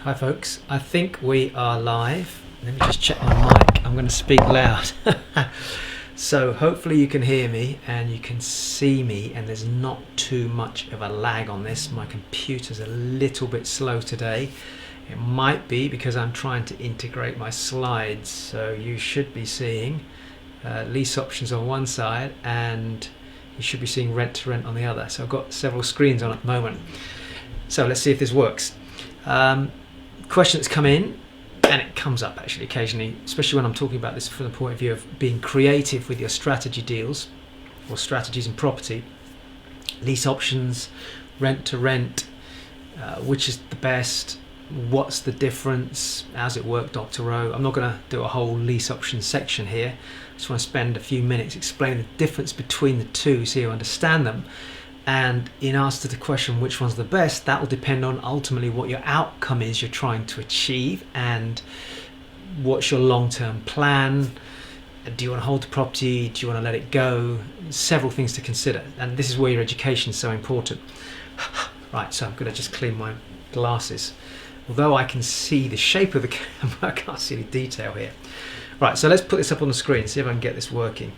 Hi folks, I think we are live. Let me just check my mic. I'm going to speak loud. So hopefully you can hear me and you can see me and there's not too much of a lag on this. My computer's a little bit slow today. It might be because I'm trying to integrate my slides. So you should be seeing lease options on one side and you should be seeing rent to rent on the other. So I've got several screens on at the moment. So let's see if this works. Questions come in, and it comes up actually occasionally, especially when I'm talking about this from the point of view of being creative with your strategy deals or strategies in property. Lease options, rent to rent, which is the best, what's the difference, how's it work, Dr. Rowe. I'm not going to do a whole lease option section here. I just want to spend a few minutes explaining the difference between the two so you understand them. And in answer to the question which one's the best, that will depend on ultimately what your outcome is you're trying to achieve and what's your long-term plan. Do you want to hold the property? Do you want to let it go? Several things to consider, and this is where your education is so important. Right, so I'm going to just clean my glasses. Although I can see the shape of the camera, I can't see any detail here. Right, so let's put this up on the screen, see if I can get this working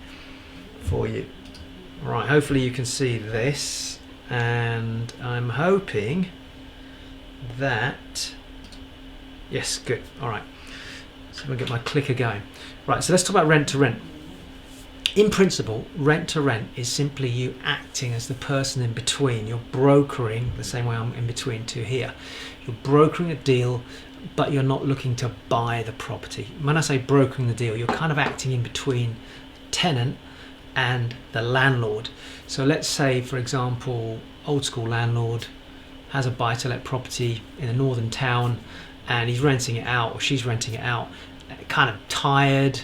for you. Right, hopefully you can see this, and I'm hoping that, yes, good, all right. So I'm gonna get my clicker going. Right, so let's talk about rent to rent. In principle, rent to rent is simply you acting as the person in between. You're brokering, the same way I'm in between two here. You're brokering a deal, but you're not looking to buy the property. When I say brokering the deal, you're kind of acting in between tenant and the landlord. So let's say, for example, old school landlord has a buy-to-let property in a northern town and he's renting it out, or she's renting it out, kind of tired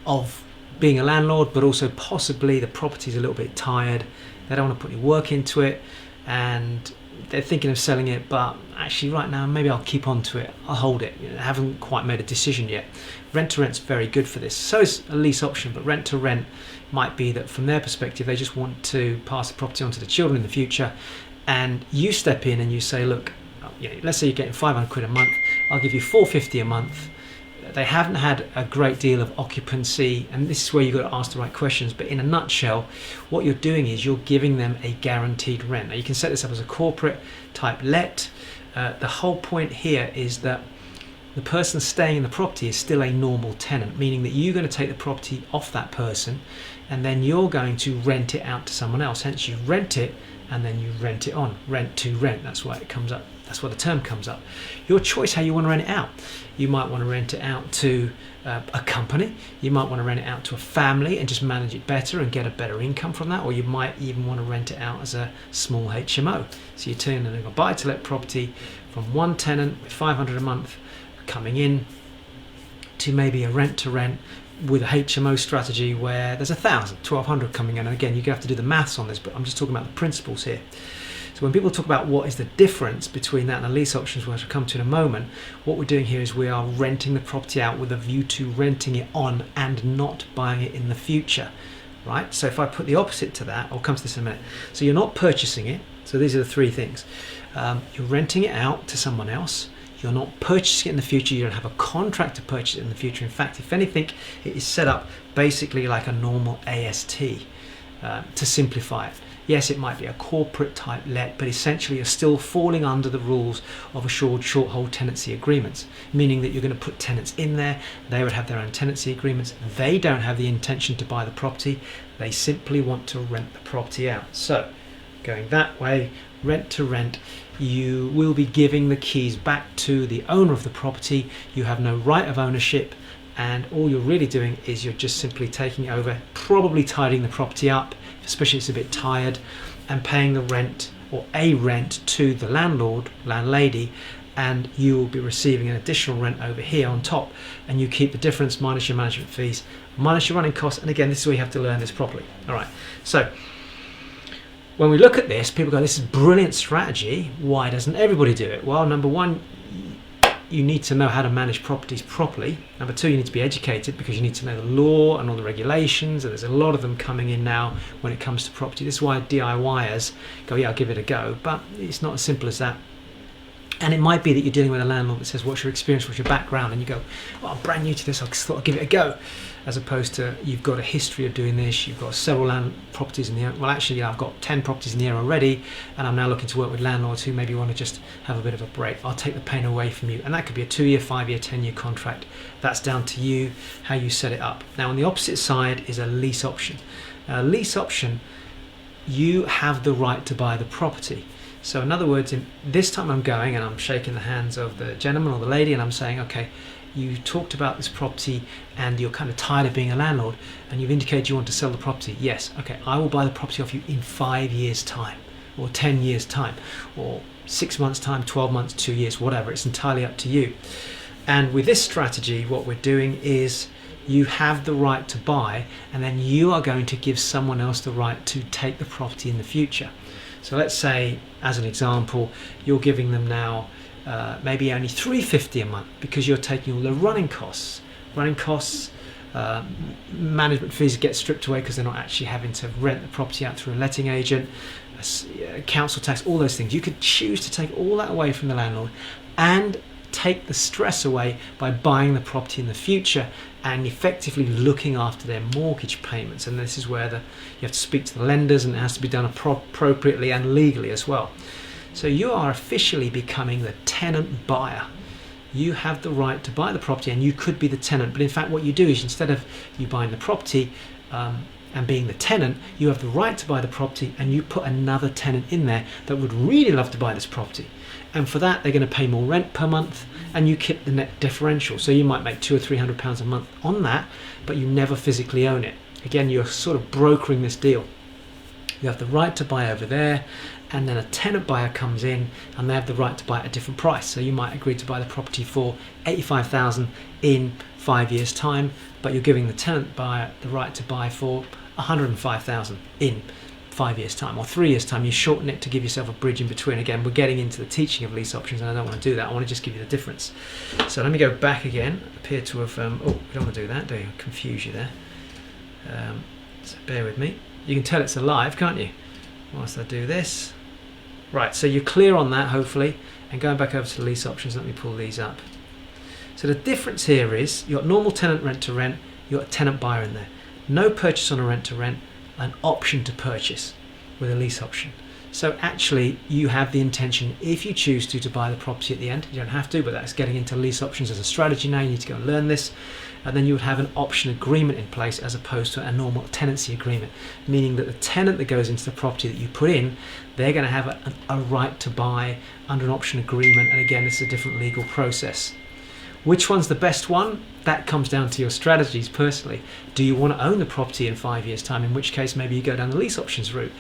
of being a landlord, but also possibly the property's a little bit tired. They don't want to put any work into it and they're thinking of selling it, but actually right now maybe I'll keep on to it, I'll hold it. I haven't quite made a decision yet. Rent to rent's very good for this. So is a lease option, but rent to rent might be that from their perspective they just want to pass the property on to the children in the future, and you step in and you say, look, let's say you're getting 500 quid a month, I'll give you 450 a month. They haven't had a great deal of occupancy, and this is where you've got to ask the right questions, but in a nutshell what you're doing is you're giving them a guaranteed rent. Now you can set this up as a corporate type let. The whole point here is that the person staying in the property is still a normal tenant, meaning that you're going to take the property off that person and then you're going to rent it out to someone else. Hence you rent it and then you rent it on. Rent to rent, that's why it comes up. That's why the term comes up. Your choice how you want to rent it out. You might want to rent it out to a company. You might want to rent it out to a family and just manage it better and get a better income from that. Or you might even want to rent it out as a small HMO. So you're turning a buy-to-let property from one tenant with 500 a month coming in to maybe a rent to rent with a HMO strategy where there's 1,000, 1,200 coming in. And again, you're going to have to do the maths on this, but I'm just talking about the principles here. So when people talk about what is the difference between that and a lease options, which I'll come to in a moment, what we're doing here is we are renting the property out with a view to renting it on and not buying it in the future, right? So if I put the opposite to that, I'll come to this in a minute. So you're not purchasing it. So these are the three things. You're renting it out to someone else. You're not purchasing it in the future. You don't have a contract to purchase it in the future. In fact, if anything, it is set up basically like a normal AST to simplify it. Yes, it might be a corporate type let, but essentially you're still falling under the rules of assured short hold tenancy agreements, meaning that you're going to put tenants in there. They would have their own tenancy agreements. They don't have the intention to buy the property. They simply want to rent the property out. So going that way, rent to rent, you will be giving the keys back to the owner of the property. You have no right of ownership, and all you're really doing is you're just simply taking over, probably tidying the property up, especially if it's a bit tired, and paying the rent or a rent to the landlord, landlady, and you will be receiving an additional rent over here on top, and you keep the difference minus your management fees, minus your running costs. And again, this is where you have to learn this properly. All right, so when we look at this, people go, this is a brilliant strategy. Why doesn't everybody do it? Well, number one, you need to know how to manage properties properly. Number two, you need to be educated because you need to know the law and all the regulations, and there's a lot of them coming in now when it comes to property. This is why DIYers go, yeah, I'll give it a go, but it's not as simple as that. And it might be that you're dealing with a landlord that says, what's your experience, what's your background? And you go, well, I'm brand new to this, I thought I'd give it a go. As opposed to, you've got a history of doing this, you've got several land properties in the area. Well, actually, I've got 10 properties in the area already, and I'm now looking to work with landlords who maybe want to just have a bit of a break. I'll take the pain away from you. And that could be a 2-year, 5-year, 10-year contract. That's down to you, how you set it up. Now, on the opposite side is a lease option. A lease option, you have the right to buy the property. So in other words, this time I'm going and I'm shaking the hands of the gentleman or the lady and I'm saying, okay, you talked about this property and you're kind of tired of being a landlord and you've indicated you want to sell the property. Yes, okay, I will buy the property off you in 5 years' time or 10 years' time or 6 months' time, 12 months, 2 years, whatever. It's entirely up to you. And with this strategy, what we're doing is you have the right to buy and then you are going to give someone else the right to take the property in the future. So let's say, as an example, you're giving them now maybe only $350 a month because you're taking all the running costs. Management fees get stripped away because they're not actually having to rent the property out through a letting agent, council tax, all those things. You could choose to take all that away from the landlord and take the stress away by buying the property in the future and effectively looking after their mortgage payments. And this is where you have to speak to the lenders and it has to be done appropriately and legally as well. So you are officially becoming the tenant buyer. You have the right to buy the property and you could be the tenant, but in fact what you do is instead of you buying the property and being the tenant, you have the right to buy the property and you put another tenant in there that would really love to buy this property. And for that, they're going to pay more rent per month and you keep the net differential. So you might make £200 or £300 a month on that, but you never physically own it. Again, you're sort of brokering this deal. You have the right to buy over there, and then a tenant buyer comes in and they have the right to buy at a different price. So you might agree to buy the property for $85,000 in 5 years' time, but you're giving the tenant buyer the right to buy for $105,000 in 5 years' time or 3 years' time. You shorten it to give yourself a bridge in between. Again, we're getting into the teaching of lease options and I don't want to do that. I want to just give you the difference. So let me go back again. Appear to have, oh, we don't want to do that, do you? Confuse you there. So bear with me. You can tell it's alive, can't you? Whilst I do this. Right, so you're clear on that, hopefully. And going back over to the lease options, let me pull these up. So the difference here is you've got normal tenant rent to rent, you've got a tenant buyer in there. No purchase on a rent to rent, an option to purchase with a lease option. So actually you have the intention, if you choose to buy the property at the end. You don't have to, but that's getting into lease options as a strategy now. You need to go and learn this. And then you would have an option agreement in place as opposed to a normal tenancy agreement, meaning that the tenant that goes into the property that you put in, they're going to have a right to buy under an option agreement. And again, this is a different legal process. Which one's the best one? That comes down to your strategies personally. Do you want to own the property in 5 years' time? In which case, maybe you go down the lease options route.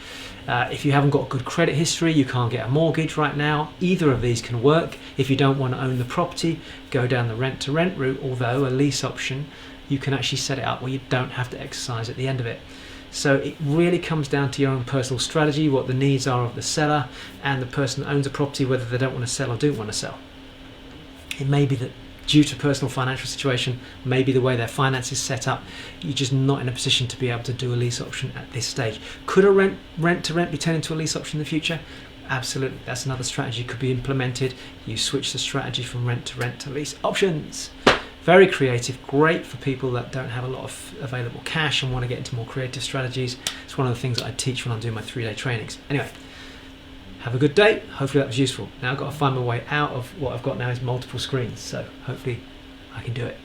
If you haven't got good credit history, you can't get a mortgage right now. Either of these can work. If you don't want to own the property, go down the rent-to-rent route, although a lease option, you can actually set it up where you don't have to exercise at the end of it. So it really comes down to your own personal strategy, what the needs are of the seller and the person that owns a property, whether they don't want to sell or do want to sell. It may be that due to personal financial situation, maybe the way their finance is set up, you're just not in a position to be able to do a lease option at this stage. Could a rent-to-rent be turned into a lease option in the future? Absolutely, that's another strategy could be implemented. You switch the strategy from rent to lease options. Very creative, great for people that don't have a lot of available cash and want to get into more creative strategies. It's one of the things that I teach when I'm doing my 3-day trainings. Anyway, have a good day. Hopefully that was useful. Now I've got to find my way out of what I've got now is multiple screens, so hopefully I can do it.